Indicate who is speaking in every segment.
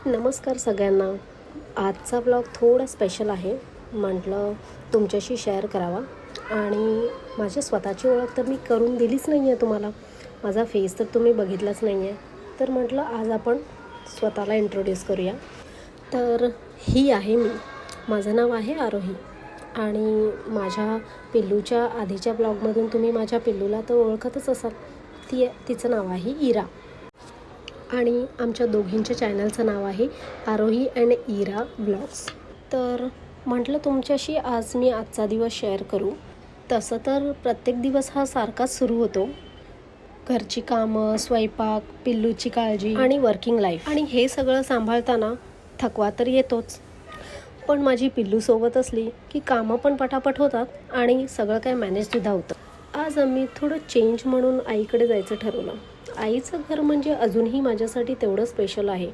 Speaker 1: नमस्कार सगळ्यांना. आजचा ब्लॉग थोडा स्पेशल आहे. म्हटलं तुमच्याशी शेअर करावा. आणि माझी स्वतःची ओळख तर मी करून दिलीच नाही आहे तुम्हाला. माझा फेस तर तुम्ही बघितलाच नाही आहे. तर म्हटलं आज आपण स्वतःला इंट्रोड्यूस करूया. तर ही आहे मी. माझं नाव आहे आरोही. आणि माझ्या पिल्लूच्या आधीच्या ब्लॉगमधून तुम्ही माझ्या पिल्लूला तर ओळखतच असाल. तिचं नाव आहे इरा. आणि आमच्या दोघींच्या चॅनलचं नाव आहे आरोही अँड इरा ब्लॉग्स. तर म्हटलं तुमच्याशी आज मी आजचा दिवस शेअर करू. तसं तर प्रत्येक दिवस हा सारखाच सुरू होतो. घरची कामं, स्वयंपाक, पिल्लूची काळजी आणि वर्किंग लाईफ. आणि हे सगळं सांभाळताना थकवा तर येतोच. पण माझी पिल्लू सोबत असली की कामं पण पटापट होतात आणि सगळं काय मॅनेजसुद्धा होतं. आज आम्ही थोडं चेंज म्हणून आईकडे जायचं ठरवलं. आईचं घर म्हणजे अजूनही माझ्यासाठी तेवढं स्पेशल आहे.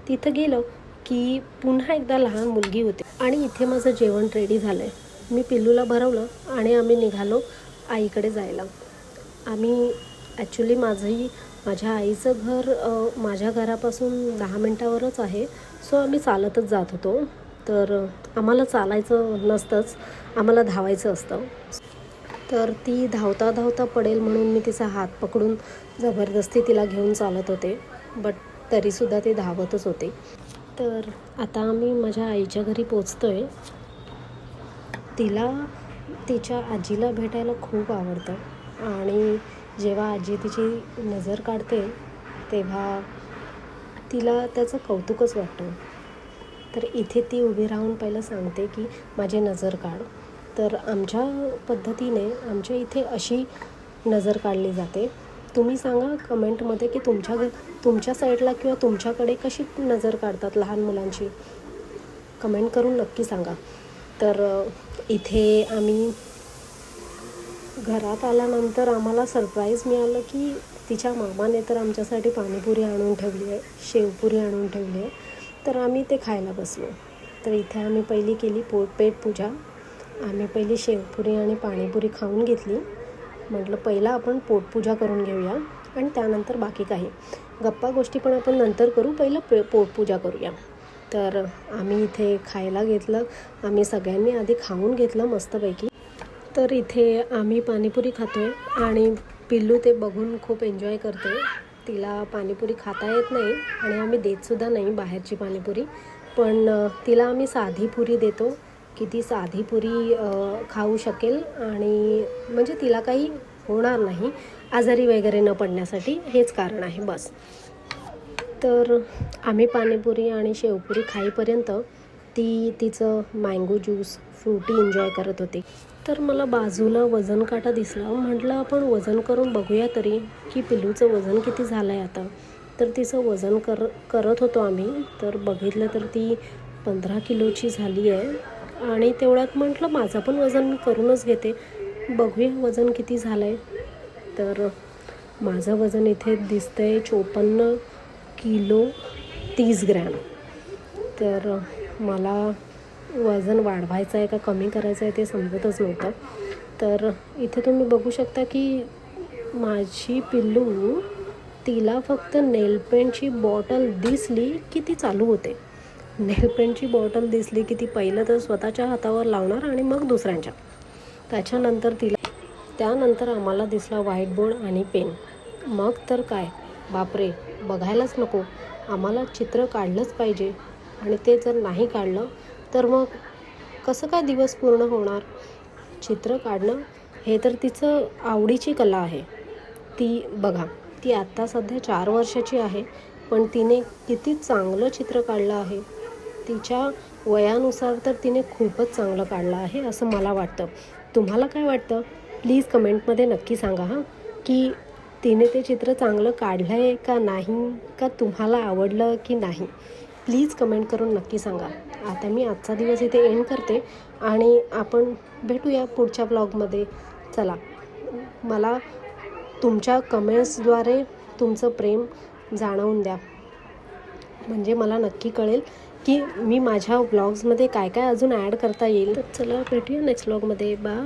Speaker 1: तिथं गेलं की पुन्हा एकदा लहान मुलगी होते. आणि इथे माझं जेवण रेडी झालं आहे. मी पिल्लूला भरवलं आणि आम्ही निघालो आईकडे जायला. आम्ही ॲक्च्युली माझ्या आईचं घर माझ्या घरापासून 10 मिनटावरच आहे. सो आम्ही चालतच जात होतो. तर आम्हाला चालायचं नसतंच, आम्हाला धावायचं असतं. तर ती धावता धावता पडेल म्हणून मी तिचा हात पकडून जबरदस्ती तिला घेऊन चालत होते. बट तरीसुद्धा ती धावतच होते. तर आता आम्ही माझ्या आईच्या घरी पोचतो आहे. तिला तिच्या आजीला भेटायला खूप आवडतं. आणि जेव्हा आजी तिची नजर काढते तेव्हा तिला त्याचं कौतुकच वाटतं. तर इथे ती उभी राहून पहिलं सांगते की माझी नजर काढ. तर आमच्या पद्धतीने आमच्या इथे अशी नजर काढली जाते. तुम्ही सांगा कमेंटमध्ये की तुमच्या साईडला किंवा तुमच्याकडे कशी नजर काढतात लहान मुलांची. कमेंट करून नक्की सांगा. तर इथे आम्ही घरात आल्यानंतर आम्हाला सरप्राईज मिळालं की तिच्या मामाने तर आमच्यासाठी पाणीपुरी आणून ठेवली आहे, शेवपुरी आणून ठेवली आहे. तर आम्ही ते खायला बसलो. तर इथे आम्ही पहिली केली पेट पूजा. आम्ही पहिली शेवपुरी आणि पाणीपुरी खाऊन घेतली. म्हटलं पहिला आपण पोटपूजा करून घेऊया आणि त्यानंतर बाकी काही गप्पा गोष्टी पण आपण नंतर करू, पहिलं पोटपूजा करूया. तर आम्ही इथे खायला घेतलं. आम्ही सगळ्यांनी आधी खाऊन घेतलं मस्तपैकी. तर इथे आम्ही पाणीपुरी खातो आहे आणि पिल्लू ते बघून खूप एन्जॉय करते. तिला पाणीपुरी खाता येत नाही आणि आम्ही देतसुद्धा नाही बाहेरची पाणीपुरी. पण तिला आम्ही साधी पुरी देतो की ती साधी पुरी खाऊ शकेल आणि म्हणजे तिला काही होणार नाही, आजारी वगैरे न पडण्यासाठी हेच कारण आहे बस. तर आम्ही पाणीपुरी आणि शेवपुरी खाईपर्यंत ती तिचं मँगो ज्यूस फ्रुटी एन्जॉय करत होती. तर मला बाजूला वजन काटा दिसला. म्हटलं आपण वजन करून बघूया तरी की पिल्लूचं वजन किती झालं आहे आता. तर तिचं वजन करत होतो आम्ही. तर बघितलं तर ती 15 किलोची झाली आहे. आणि तेवढ्यात म्हटलं माझं पण वजन मी करूनच घेते, बघूया वजन किती झालं आहे. तर माझं वजन इथे दिसतं आहे 54 किलो 30 ग्रॅम. तर मला वजन वाढवायचं आहे का कमी करायचं आहे ते समजतच नव्हतं. तर इथे तुम्ही बघू शकता की माझी पिल्लू, तिला फक्त नेलपेंटची बॉटल दिसली की ती चालू होते. नेलपेंटची बॉटल दिसली की ती पहिलं तर स्वतःच्या हातावर लावणार आणि मग दुसऱ्यांच्या. त्यानंतर आम्हाला दिसला व्हाईट बोर्ड आणि पेन. मग तर काय बापरे, बघायलाच नको. आम्हाला चित्र काढलंच पाहिजे आणि ते जर नाही काढलं तर मग कसं काय दिवस पूर्ण होणार. चित्र काढणं हे तर तिचं आवडीची कला आहे. ती बघा, ती आत्ता सध्या 4 वर्षाची आहे पण तिने किती चांगलं चित्र काढलं आहे. तिच्या वयानुसार तर तिने खूपच चांगलं काढलं आहे असं मला वाटतं. तुम्हाला काय वाटतं प्लीज कमेंटमध्ये नक्की सांगा हां, की तिने ते चित्र चांगलं काढलं आहे का नाही, का तुम्हाला आवडलं की नाही. प्लीज कमेंट करून नक्की सांगा. आता मी आजचा दिवस इथे एंड करते आणि आपण भेटूया पुढच्या ब्लॉगमध्ये. चला, मला तुमच्या कमेंट्सद्वारे तुमचं प्रेम जाणवून द्या, म्हणजे मला नक्की कळेल की मी माझ्या ब्लॉग्समध्ये काय काय अजून ॲड करता येईल. तर चला भेटूया नेक्स्ट ब्लॉगमध्ये. बाय.